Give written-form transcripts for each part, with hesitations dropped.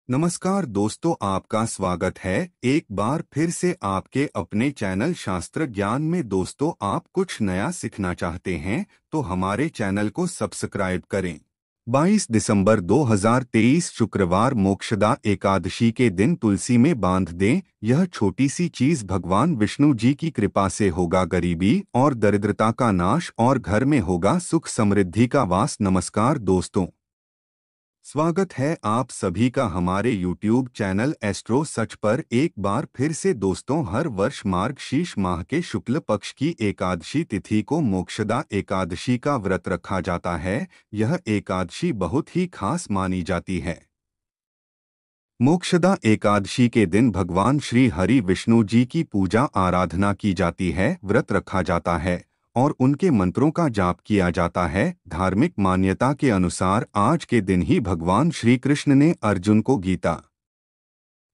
नमस्कार दोस्तों, आपका स्वागत है एक बार फिर से आपके अपने चैनल शास्त्र ज्ञान में। दोस्तों, आप कुछ नया सीखना चाहते हैं तो हमारे चैनल को सब्सक्राइब करें। 22 दिसंबर 2023 शुक्रवार मोक्षदा एकादशी के दिन तुलसी में बांध दें। यह छोटी सी चीज भगवान विष्णु जी की कृपा से होगा गरीबी और दरिद्रता का नाश और घर में होगा सुख समृद्धि का वास। नमस्कार दोस्तों, स्वागत है आप सभी का हमारे YouTube चैनल एस्ट्रो सच पर एक बार फिर से। दोस्तों, हर वर्ष मार्गशीर्ष माह के शुक्ल पक्ष की एकादशी तिथि को मोक्षदा एकादशी का व्रत रखा जाता है। यह एकादशी बहुत ही खास मानी जाती है। मोक्षदा एकादशी के दिन भगवान श्री हरि विष्णु जी की पूजा आराधना की जाती है, व्रत रखा जाता है और उनके मंत्रों का जाप किया जाता है। धार्मिक मान्यता के अनुसार आज के दिन ही भगवान श्री कृष्ण ने अर्जुन को गीता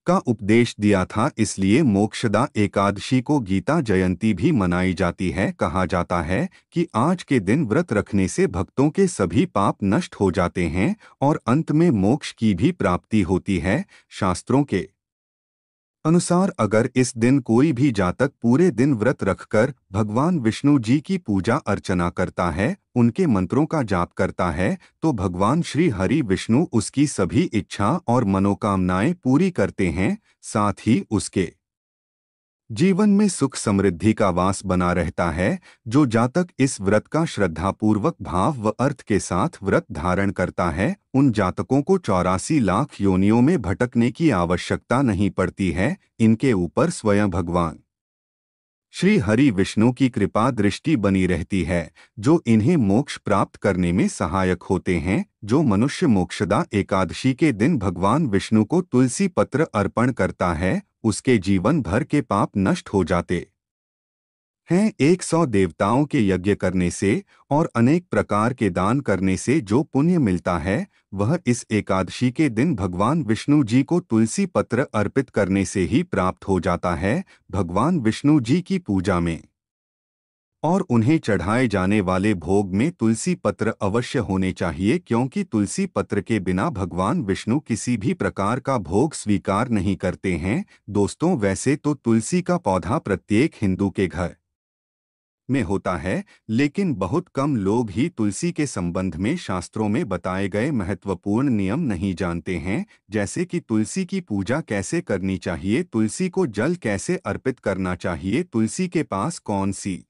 का उपदेश दिया था, इसलिए मोक्षदा एकादशी को गीता जयंती भी मनाई जाती है। कहा जाता है कि आज के दिन व्रत रखने से भक्तों के सभी पाप नष्ट हो जाते हैं और अंत में मोक्ष की भी प्राप्ति होती है। शास्त्रों के अनुसार अगर इस दिन कोई भी जातक पूरे दिन व्रत रखकर भगवान विष्णु जी की पूजा अर्चना करता है, उनके मंत्रों का जाप करता है, तो भगवान श्री हरि विष्णु उसकी सभी इच्छा और मनोकामनाएं पूरी करते हैं। साथ ही उसके जीवन में सुख समृद्धि का वास बना रहता है। जो जातक इस व्रत का श्रद्धापूर्वक भाव व अर्थ के साथ व्रत धारण करता है, उन जातकों को 84 लाख योनियों में भटकने की आवश्यकता नहीं पड़ती है। इनके ऊपर स्वयं भगवान श्री हरि विष्णु की कृपा दृष्टि बनी रहती है, जो इन्हें मोक्ष प्राप्त करने में सहायक होते हैं। जो मनुष्य मोक्षदा एकादशी के दिन भगवान विष्णु को तुलसी पत्र अर्पण करता है, उसके जीवन भर के पाप नष्ट हो जाते हैं। 100 देवताओं के यज्ञ करने से और अनेक प्रकार के दान करने से जो पुण्य मिलता है, वह इस एकादशी के दिन भगवान विष्णु जी को तुलसी पत्र अर्पित करने से ही प्राप्त हो जाता है। भगवान विष्णु जी की पूजा में और उन्हें चढ़ाए जाने वाले भोग में तुलसी पत्र अवश्य होने चाहिए, क्योंकि तुलसी पत्र के बिना भगवान विष्णु किसी भी प्रकार का भोग स्वीकार नहीं करते हैं। दोस्तों, वैसे तो तुलसी का पौधा प्रत्येक हिंदू के घर में होता है, लेकिन बहुत कम लोग ही तुलसी के संबंध में शास्त्रों में बताए गए महत्वपूर्ण नियम नहीं जानते हैं, जैसे कि तुलसी की पूजा कैसे करनी चाहिए, तुलसी को जल कैसे अर्पित करना चाहिए, तुलसी के पास कौन सी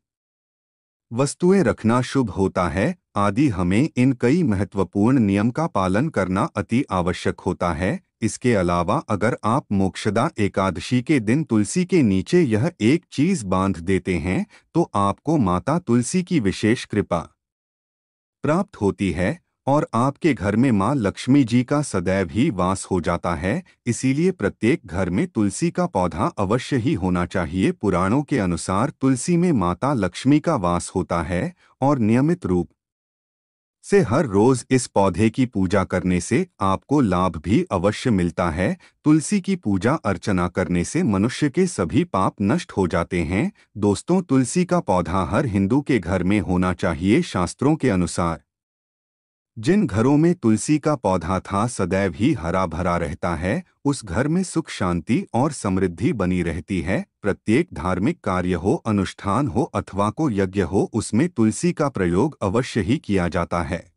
वस्तुएं रखना शुभ होता है आदि। हमें इन कई महत्वपूर्ण नियम का पालन करना अति आवश्यक होता है। इसके अलावा अगर आप मोक्षदा एकादशी के दिन तुलसी के नीचे यह एक चीज बांध देते हैं, तो आपको माता तुलसी की विशेष कृपा प्राप्त होती है और आपके घर में मां लक्ष्मी जी का सदैव ही वास हो जाता है। इसीलिए प्रत्येक घर में तुलसी का पौधा अवश्य ही होना चाहिए। पुराणों के अनुसार तुलसी में माता लक्ष्मी का वास होता है और नियमित रूप से हर रोज इस पौधे की पूजा करने से आपको लाभ भी अवश्य मिलता है। तुलसी की पूजा अर्चना करने से मनुष्य के सभी पाप नष्ट हो जाते हैं। दोस्तों, तुलसी का पौधा हर हिंदू के घर में होना चाहिए। शास्त्रों के अनुसार जिन घरों में तुलसी का पौधा था सदैव ही हरा भरा रहता है, उस घर में सुख शांति और समृद्धि बनी रहती है। प्रत्येक धार्मिक कार्य हो, अनुष्ठान हो अथवा को यज्ञ हो, उसमें तुलसी का प्रयोग अवश्य ही किया जाता है।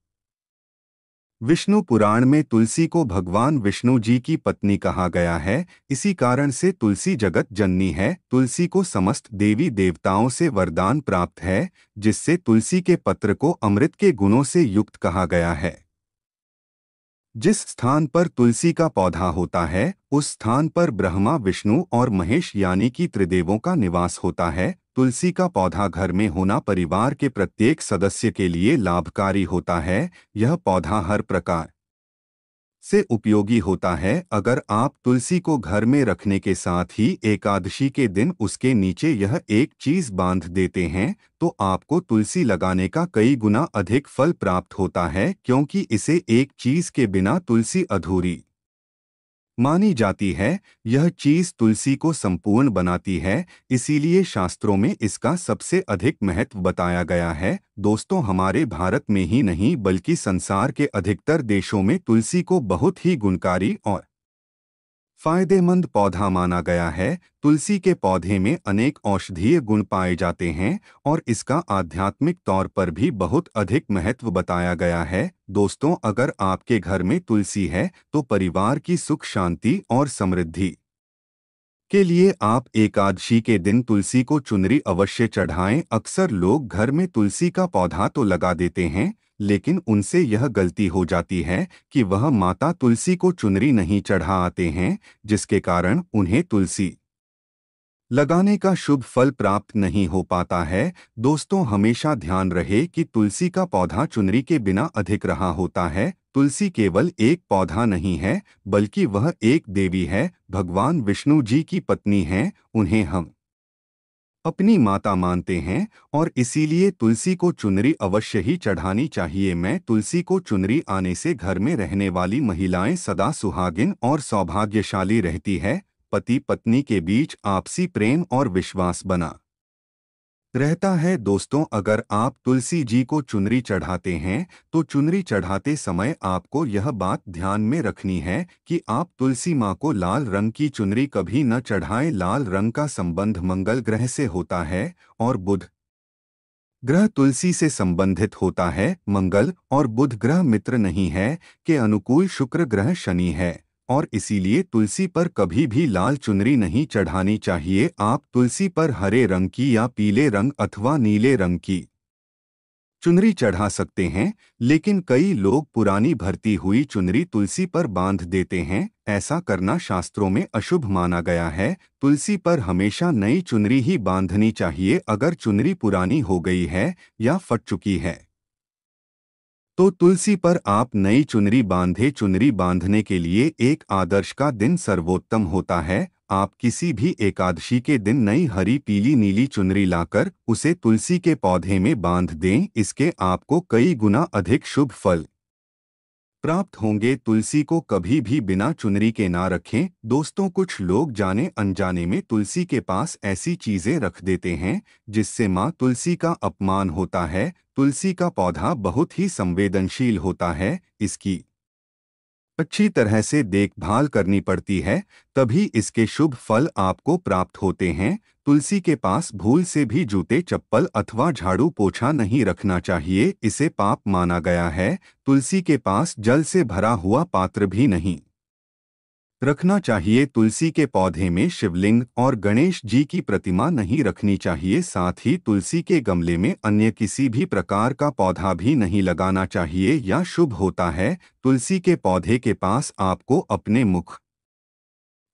विष्णु पुराण में तुलसी को भगवान विष्णु जी की पत्नी कहा गया है। इसी कारण से तुलसी जगत जननी है। तुलसी को समस्त देवी देवताओं से वरदान प्राप्त है, जिससे तुलसी के पत्र को अमृत के गुणों से युक्त कहा गया है। जिस स्थान पर तुलसी का पौधा होता है, उस स्थान पर ब्रह्मा, विष्णु और महेश यानी कि त्रिदेवों का निवास होता है। तुलसी का पौधा घर में होना परिवार के प्रत्येक सदस्य के लिए लाभकारी होता है। यह पौधा हर प्रकार से उपयोगी होता है। अगर आप तुलसी को घर में रखने के साथ ही एकादशी के दिन उसके नीचे यह एक चीज बांध देते हैं, तो आपको तुलसी लगाने का कई गुना अधिक फल प्राप्त होता है, क्योंकि इसे एक चीज के बिना तुलसी अधूरी मानी जाती है। यह चीज तुलसी को संपूर्ण बनाती है, इसीलिए शास्त्रों में इसका सबसे अधिक महत्व बताया गया है। दोस्तों, हमारे भारत में ही नहीं बल्कि संसार के अधिकतर देशों में तुलसी को बहुत ही गुणकारी और फायदेमंद पौधा माना गया है। तुलसी के पौधे में अनेक औषधीय गुण पाए जाते हैं और इसका आध्यात्मिक तौर पर भी बहुत अधिक महत्व बताया गया है। दोस्तों, अगर आपके घर में तुलसी है तो परिवार की सुख शांति और समृद्धि के लिए आप एकादशी के दिन तुलसी को चुनरी अवश्य चढ़ाएं। अक्सर लोग घर में तुलसी का पौधा तो लगा देते हैं, लेकिन उनसे यह गलती हो जाती है कि वह माता तुलसी को चुनरी नहीं चढ़ा आते हैं, जिसके कारण उन्हें तुलसी लगाने का शुभ फल प्राप्त नहीं हो पाता है। दोस्तों, हमेशा ध्यान रहे कि तुलसी का पौधा चुनरी के बिना अधिक रहा होता है। तुलसी केवल एक पौधा नहीं है, बल्कि वह एक देवी है, भगवान विष्णु जी की पत्नी है। उन्हें हम अपनी माता मानते हैं और इसीलिए तुलसी को चुनरी अवश्य ही चढ़ानी चाहिए। मैं तुलसी को चुनरी आने से घर में रहने वाली महिलाएं सदा सुहागिन और सौभाग्यशाली रहती है। पति पत्नी के बीच आपसी प्रेम और विश्वास बना रहता है। दोस्तों, अगर आप तुलसी जी को चुनरी चढ़ाते हैं तो चुनरी चढ़ाते समय आपको यह बात ध्यान में रखनी है कि आप तुलसी माँ को लाल रंग की चुनरी कभी न चढ़ाएं। लाल रंग का संबंध मंगल ग्रह से होता है और बुध ग्रह तुलसी से संबंधित होता है। मंगल और बुध ग्रह मित्र नहीं है, के अनुकूल शुक्र ग्रह शनि है और इसीलिए तुलसी पर कभी भी लाल चुनरी नहीं चढ़ानी चाहिए। आप तुलसी पर हरे रंग की या पीले रंग अथवा नीले रंग की चुनरी चढ़ा सकते हैं, लेकिन कई लोग पुरानी भरती हुई चुनरी तुलसी पर बांध देते हैं। ऐसा करना शास्त्रों में अशुभ माना गया है। तुलसी पर हमेशा नई चुनरी ही बांधनी चाहिए। अगर चुनरी पुरानी हो गई है या फट चुकी है तो तुलसी पर आप नई चुनरी बांधे। चुनरी बांधने के लिए एक आदर्श का दिन सर्वोत्तम होता है। आप किसी भी एकादशी के दिन नई हरी पीली नीली चुनरी लाकर उसे तुलसी के पौधे में बांध दें। इसके आपको कई गुना अधिक शुभ फल प्राप्त होंगे। तुलसी को कभी भी बिना चुनरी के ना रखें। दोस्तों, कुछ लोग जाने अनजाने में तुलसी के पास ऐसी चीजें रख देते हैं जिससे माँ तुलसी का अपमान होता है। तुलसी का पौधा बहुत ही संवेदनशील होता है, इसकी अच्छी तरह से देखभाल करनी पड़ती है, तभी इसके शुभ फल आपको प्राप्त होते हैं। तुलसी के पास भूल से भी जूते चप्पल अथवा झाड़ू पोछा नहीं रखना चाहिए, इसे पाप माना गया है। तुलसी के पास जल से भरा हुआ पात्र भी नहीं रखना चाहिए। तुलसी के पौधे में शिवलिंग और गणेश जी की प्रतिमा नहीं रखनी चाहिए। साथ ही तुलसी के गमले में अन्य किसी भी प्रकार का पौधा भी नहीं लगाना चाहिए या शुभ होता है। तुलसी के पौधे के पास आपको अपने मुख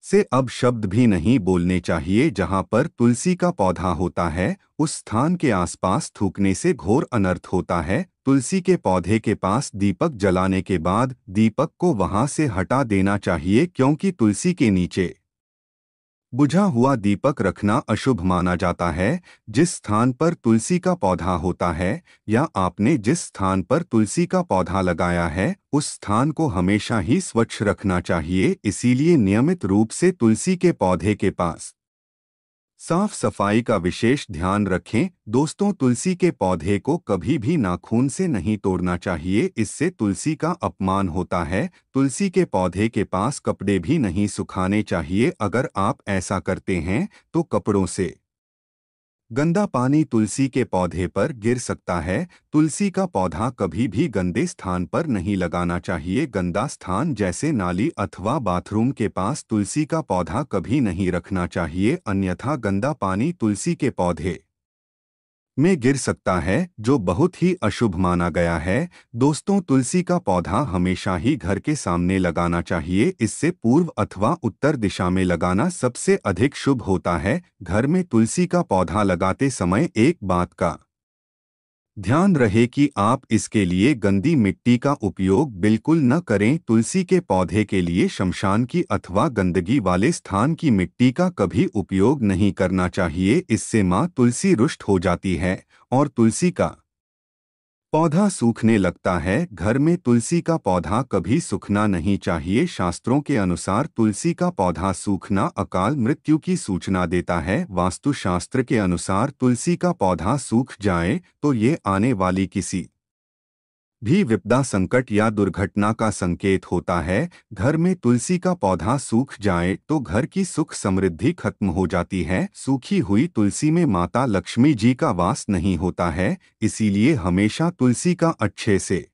से अब शब्द भी नहीं बोलने चाहिए। जहां पर तुलसी का पौधा होता है उस स्थान के आसपास थूकने से घोर अनर्थ होता है। तुलसी के पौधे के पास दीपक जलाने के बाद दीपक को वहां से हटा देना चाहिए, क्योंकि तुलसी के नीचे बुझा हुआ दीपक रखना अशुभ माना जाता है। जिस स्थान पर तुलसी का पौधा होता है या आपने जिस स्थान पर तुलसी का पौधा लगाया है उस स्थान को हमेशा ही स्वच्छ रखना चाहिए। इसीलिए नियमित रूप से तुलसी के पौधे के पास साफ सफाई का विशेष ध्यान रखें। दोस्तों, तुलसी के पौधे को कभी भी नाखून से नहीं तोड़ना चाहिए, इससे तुलसी का अपमान होता है। तुलसी के पौधे के पास कपड़े भी नहीं सुखाने चाहिए। अगर आप ऐसा करते हैं तो कपड़ों से गंदा पानी तुलसी के पौधे पर गिर सकता है। तुलसी का पौधा कभी भी गंदे स्थान पर नहीं लगाना चाहिए। गंदा स्थान जैसे नाली अथवा बाथरूम के पास तुलसी का पौधा कभी नहीं रखना चाहिए, अन्यथा गंदा पानी तुलसी के पौधे में गिर सकता है, जो बहुत ही अशुभ माना गया है। दोस्तों, तुलसी का पौधा हमेशा ही घर के सामने लगाना चाहिए। इससे पूर्व अथवा उत्तर दिशा में लगाना सबसे अधिक शुभ होता है। घर में तुलसी का पौधा लगाते समय एक बात का ध्यान रहे कि आप इसके लिए गंदी मिट्टी का उपयोग बिल्कुल न करें। तुलसी के पौधे के लिए शमशान की अथवा गंदगी वाले स्थान की मिट्टी का कभी उपयोग नहीं करना चाहिए। इससे माँ तुलसी रुष्ट हो जाती है और तुलसी का पौधा सूखने लगता है। घर में तुलसी का पौधा कभी सूखना नहीं चाहिए। शास्त्रों के अनुसार तुलसी का पौधा सूखना अकाल मृत्यु की सूचना देता है। वास्तुशास्त्र के अनुसार तुलसी का पौधा सूख जाए तो ये आने वाली किसी भी विपदा, संकट या दुर्घटना का संकेत होता है। घर में तुलसी का पौधा सूख जाए तो घर की सुख समृद्धि खत्म हो जाती है। सूखी हुई तुलसी में माता लक्ष्मी जी का वास नहीं होता है, इसीलिए हमेशा तुलसी का अच्छे से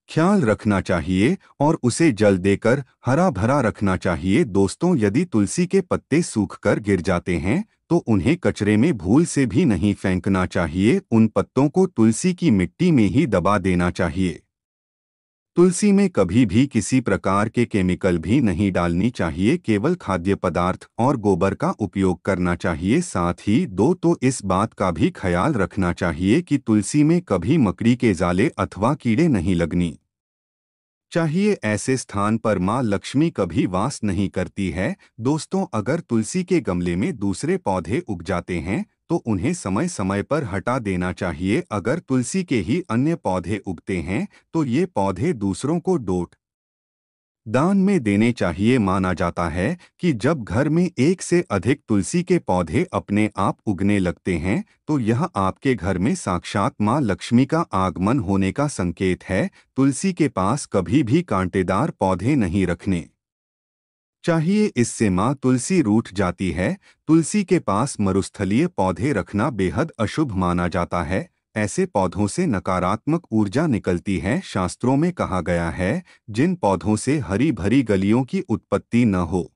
ख्याल रखना चाहिए और उसे जल देकर हरा भरा रखना चाहिए। दोस्तों, यदि तुलसी के पत्ते सूखकर गिर जाते हैं तो उन्हें कचरे में भूल से भी नहीं फेंकना चाहिए। उन पत्तों को तुलसी की मिट्टी में ही दबा देना चाहिए। तुलसी में कभी भी किसी प्रकार के केमिकल भी नहीं डालनी चाहिए, केवल खाद्य पदार्थ और गोबर का उपयोग करना चाहिए। साथ ही तो इस बात का भी ख्याल रखना चाहिए कि तुलसी में कभी मकड़ी के जाले अथवा कीड़े नहीं लगनी चाहिए। ऐसे स्थान पर मां लक्ष्मी कभी वास नहीं करती है। दोस्तों, अगर तुलसी के गमले में दूसरे पौधे उग जाते हैं तो उन्हें समय समय पर हटा देना चाहिए। अगर तुलसी के ही अन्य पौधे उगते हैं तो ये पौधे दूसरों को डोट दान में देने चाहिए। माना जाता है कि जब घर में एक से अधिक तुलसी के पौधे अपने आप उगने लगते हैं तो यह आपके घर में साक्षात मां लक्ष्मी का आगमन होने का संकेत है। तुलसी के पास कभी भी कांटेदार पौधे नहीं रखने चाहिए, इससे मां तुलसी रूठ जाती है। तुलसी के पास मरुस्थलीय पौधे रखना बेहद अशुभ माना जाता है। ऐसे पौधों से नकारात्मक ऊर्जा निकलती है। शास्त्रों में कहा गया है, जिन पौधों से हरी भरी गलियों की उत्पत्ति न हो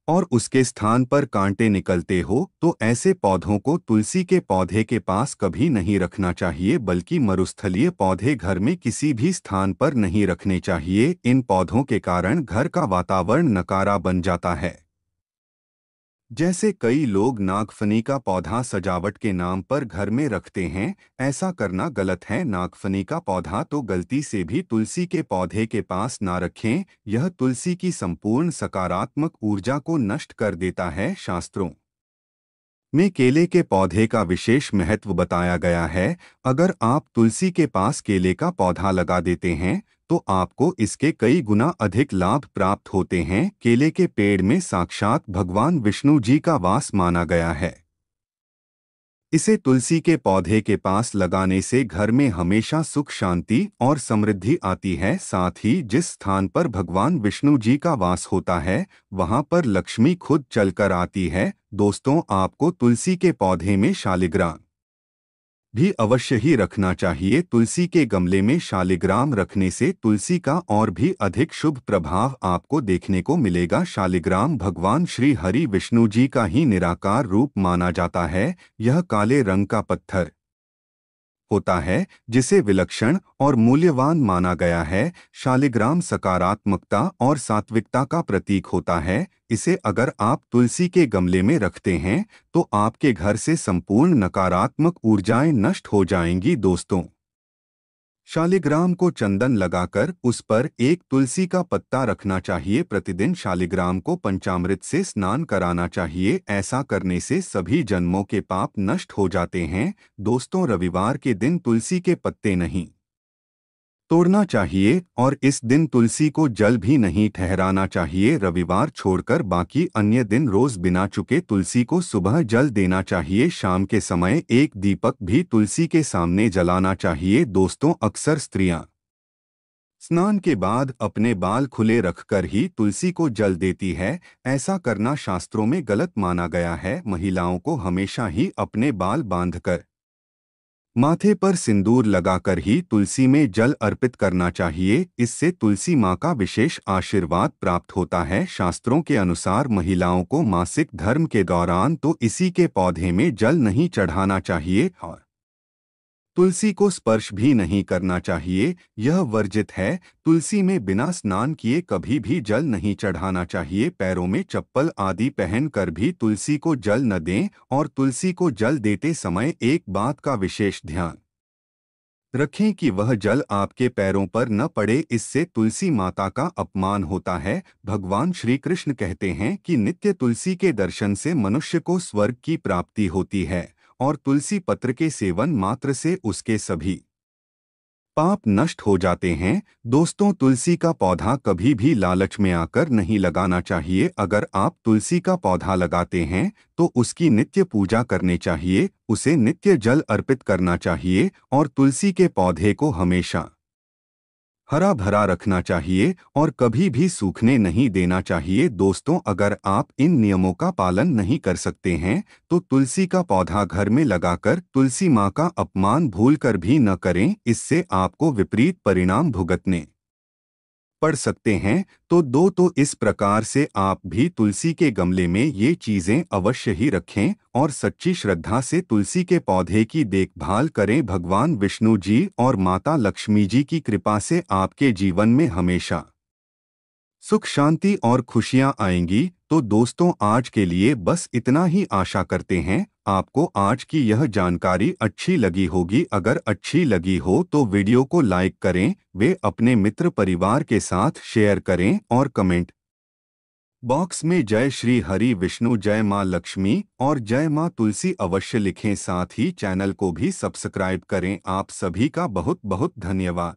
और उसके स्थान पर कांटे निकलते हो तो ऐसे पौधों को तुलसी के पौधे के पास कभी नहीं रखना चाहिए, बल्कि मरुस्थलीय पौधे घर में किसी भी स्थान पर नहीं रखने चाहिए। इन पौधों के कारण घर का वातावरण नकारा बन जाता है। जैसे कई लोग नागफनी का पौधा सजावट के नाम पर घर में रखते हैं, ऐसा करना गलत है। नागफनी का पौधा तो गलती से भी तुलसी के पौधे के पास ना रखें, यह तुलसी की संपूर्ण सकारात्मक ऊर्जा को नष्ट कर देता है। शास्त्रों में केले के पौधे का विशेष महत्व बताया गया है। अगर आप तुलसी के पास केले का पौधा लगा देते हैं तो आपको इसके कई गुना अधिक लाभ प्राप्त होते हैं। केले के पेड़ में साक्षात भगवान विष्णु जी का वास माना गया है। इसे तुलसी के पौधे के पास लगाने से घर में हमेशा सुख, शांति और समृद्धि आती है। साथ ही जिस स्थान पर भगवान विष्णु जी का वास होता है वहां पर लक्ष्मी खुद चलकर आती है। दोस्तों, आपको तुलसी के पौधे में शालिग्राम भी अवश्य ही रखना चाहिए। तुलसी के गमले में शालिग्राम रखने से तुलसी का और भी अधिक शुभ प्रभाव आपको देखने को मिलेगा। शालिग्राम भगवान श्री हरि विष्णु जी का ही निराकार रूप माना जाता है। यह काले रंग का पत्थर होता है जिसे विलक्षण और मूल्यवान माना गया है। शालिग्राम सकारात्मकता और सात्विकता का प्रतीक होता है। इसे अगर आप तुलसी के गमले में रखते हैं तो आपके घर से संपूर्ण नकारात्मक ऊर्जाएं नष्ट हो जाएंगी। दोस्तों, शालिग्राम को चंदन लगाकर उस पर एक तुलसी का पत्ता रखना चाहिए। प्रतिदिन शालिग्राम को पंचामृत से स्नान कराना चाहिए। ऐसा करने से सभी जन्मों के पाप नष्ट हो जाते हैं। दोस्तों, रविवार के दिन तुलसी के पत्ते नहीं तोड़ना चाहिए और इस दिन तुलसी को जल भी नहीं ठहराना चाहिए। रविवार छोड़कर बाकी अन्य दिन रोज बिना चुके तुलसी को सुबह जल देना चाहिए। शाम के समय एक दीपक भी तुलसी के सामने जलाना चाहिए। दोस्तों, अक्सर स्त्रियां स्नान के बाद अपने बाल खुले रखकर ही तुलसी को जल देती है। ऐसा करना शास्त्रों में गलत माना गया है। महिलाओं को हमेशा ही अपने बाल बांधकर माथे पर सिंदूर लगाकर ही तुलसी में जल अर्पित करना चाहिए। इससे तुलसी माँ का विशेष आशीर्वाद प्राप्त होता है। शास्त्रों के अनुसार महिलाओं को मासिक धर्म के दौरान तो इसी के पौधे में जल नहीं चढ़ाना चाहिए और तुलसी को स्पर्श भी नहीं करना चाहिए, यह वर्जित है। तुलसी में बिना स्नान किए कभी भी जल नहीं चढ़ाना चाहिए। पैरों में चप्पल आदि पहनकर भी तुलसी को जल न दें और तुलसी को जल देते समय एक बात का विशेष ध्यान रखें कि वह जल आपके पैरों पर न पड़े, इससे तुलसी माता का अपमान होता है। भगवान श्री कृष्ण कहते हैं कि नित्य तुलसी के दर्शन से मनुष्य को स्वर्ग की प्राप्ति होती है और तुलसी पत्र के सेवन मात्र से उसके सभी पाप नष्ट हो जाते हैं। दोस्तों, तुलसी का पौधा कभी भी लालच में आकर नहीं लगाना चाहिए। अगर आप तुलसी का पौधा लगाते हैं तो उसकी नित्य पूजा करनी चाहिए, उसे नित्य जल अर्पित करना चाहिए और तुलसी के पौधे को हमेशा हरा भरा रखना चाहिए और कभी भी सूखने नहीं देना चाहिए। दोस्तों, अगर आप इन नियमों का पालन नहीं कर सकते हैं तो तुलसी का पौधा घर में लगाकर तुलसी माँ का अपमान भूलकर भी न करें, इससे आपको विपरीत परिणाम भुगतने पड़ सकते हैं। तो इस प्रकार से आप भी तुलसी के गमले में ये चीजें अवश्य ही रखें और सच्ची श्रद्धा से तुलसी के पौधे की देखभाल करें। भगवान विष्णु जी और माता लक्ष्मी जी की कृपा से आपके जीवन में हमेशा सुख शांति और खुशियां आएंगी। तो दोस्तों, आज के लिए बस इतना ही। आशा करते हैं आपको आज की यह जानकारी अच्छी लगी होगी। अगर अच्छी लगी हो तो वीडियो को लाइक करें, वे अपने मित्र परिवार के साथ शेयर करें और कमेंट बॉक्स में जय श्री हरि विष्णु, जय मां लक्ष्मी और जय मां तुलसी अवश्य लिखें। साथ ही चैनल को भी सब्सक्राइब करें। आप सभी का बहुत बहुत धन्यवाद।